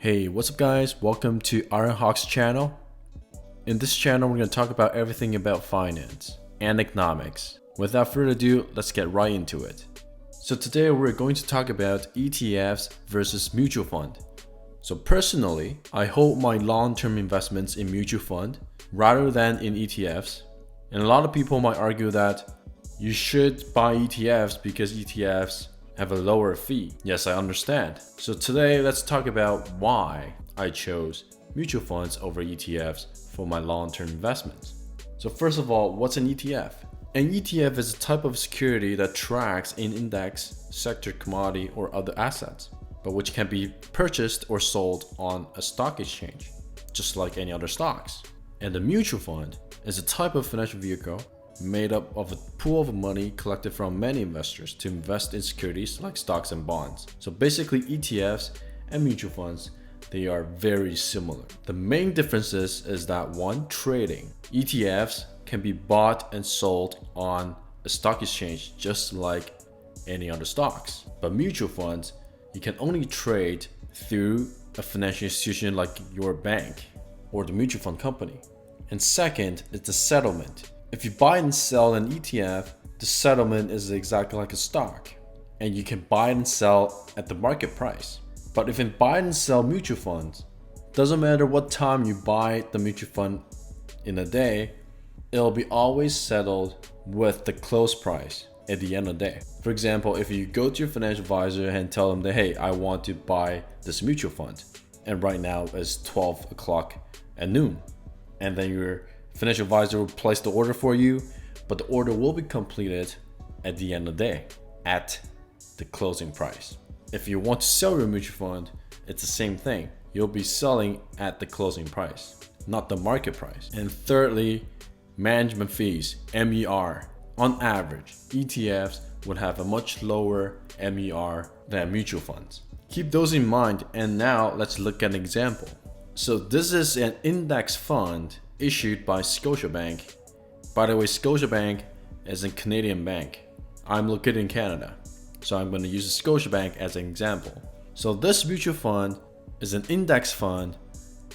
Hey, what's up guys? Welcome to IronHawk's channel. In this channel, we're going to talk about everything about finance and economics. Without further ado, let's get right into it. So today we're going to talk about ETFs versus mutual fund. So personally, I hold my long-term investments in mutual fund rather than in ETFs. And a lot of people might argue that you should buy ETFs because ETFs have a lower fee. Yes, I understand. So today, let's talk about why I chose mutual funds over ETFs for my long-term investments. So first of all, what's an ETF? An ETF is a type of security that tracks an index, sector, commodity, or other assets, but which can be purchased or sold on a stock exchange, just like any other stocks. And a mutual fund is a type of financial vehicle made up of a pool of money collected from many investors to invest in securities like stocks and bonds. So basically ETFs and mutual funds, they are very similar. The main differences is that one, trading. ETFs can be bought and sold on a stock exchange just like any other stocks. But mutual funds, you can only trade through a financial institution like your bank or the mutual fund company. And second is the settlement. If you buy and sell an ETF, the settlement is exactly like a stock, and you can buy and sell at the market price. But if you buy and sell mutual funds, doesn't matter what time you buy the mutual fund in a day, it'll be always settled with the close price at the end of the day. For example, if you go to your financial advisor and tell them that, hey, I want to buy this mutual fund, and right now it's 12 o'clock at noon, and then your financial advisor will place the order for you, but the order will be completed at the end of the day at the closing price. If you want to sell your mutual fund, it's the same thing. You'll be selling at the closing price, not the market price. And thirdly, management fees, MER. On average, ETFs would have a much lower MER than mutual funds. Keep those in mind, and now let's look at an example. So this is an index fund issued by Scotiabank. By the way, Scotiabank is a Canadian bank. I'm located in Canada, so I'm going to use Scotiabank as an example. So this mutual fund is an index fund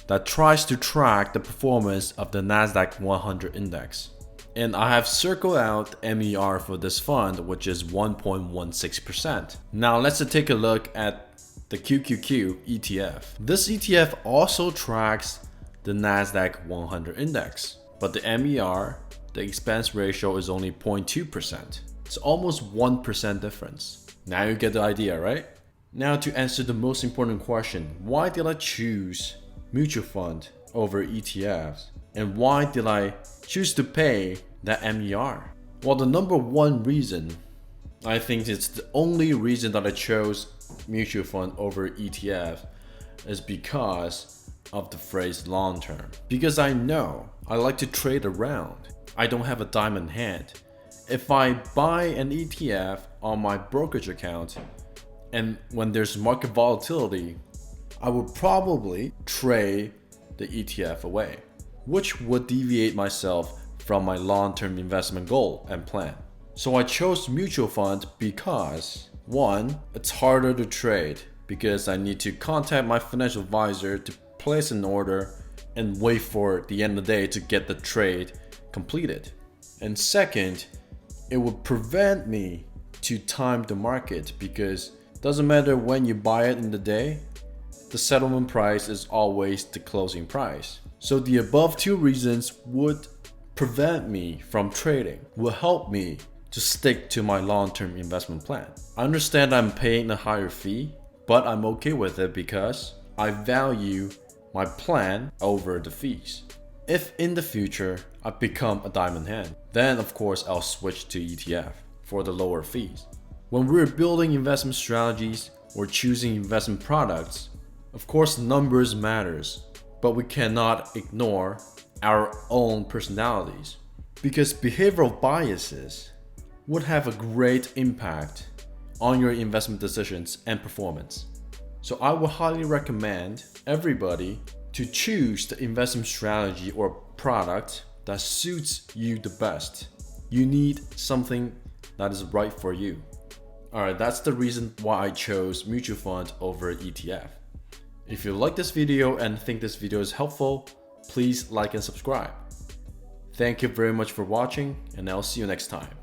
that tries to track the performance of the Nasdaq 100 index. And I have circled out MER for this fund, which is 1.16%. Now let's take a look at the QQQ ETF. This ETF also tracks the Nasdaq 100 index, but the MER, the expense ratio, is only 0.2%. It's almost 1% difference. Now you get the idea, right? Now to answer the most important question, why did I choose mutual fund over ETFs? And why did I choose to pay that MER? Well, the number one reason, I think it's the only reason that I chose mutual fund over ETF, is because of the phrase long term. Because I know I like to trade around. I don't have a diamond hand. If I buy an ETF on my brokerage account, and when there's market volatility, I would probably trade the ETF away, which would deviate myself from my long-term investment goal and plan. So I chose mutual fund because one, it's harder to trade because I need to contact my financial advisor to place an order and wait for the end of the day to get the trade completed. And second, it would prevent me to time the market because it doesn't matter when you buy it in the day, the settlement price is always the closing price. So the above two reasons would prevent me from trading, will help me to stick to my long-term investment plan. I understand I'm paying a higher fee, but I'm okay with it because I value my plan over the fees. If in the future I become a diamond hand, then of course I'll switch to ETF for the lower fees. When we're building investment strategies or choosing investment products, of course numbers matters, but we cannot ignore our own personalities because behavioral biases would have a great impact on your investment decisions and performance. So I would highly recommend everybody to choose the investment strategy or product that suits you the best. You need something that is right for you. Alright, that's the reason why I chose mutual fund over ETF. If you like this video and think this video is helpful, please like and subscribe. Thank you very much for watching, and I'll see you next time.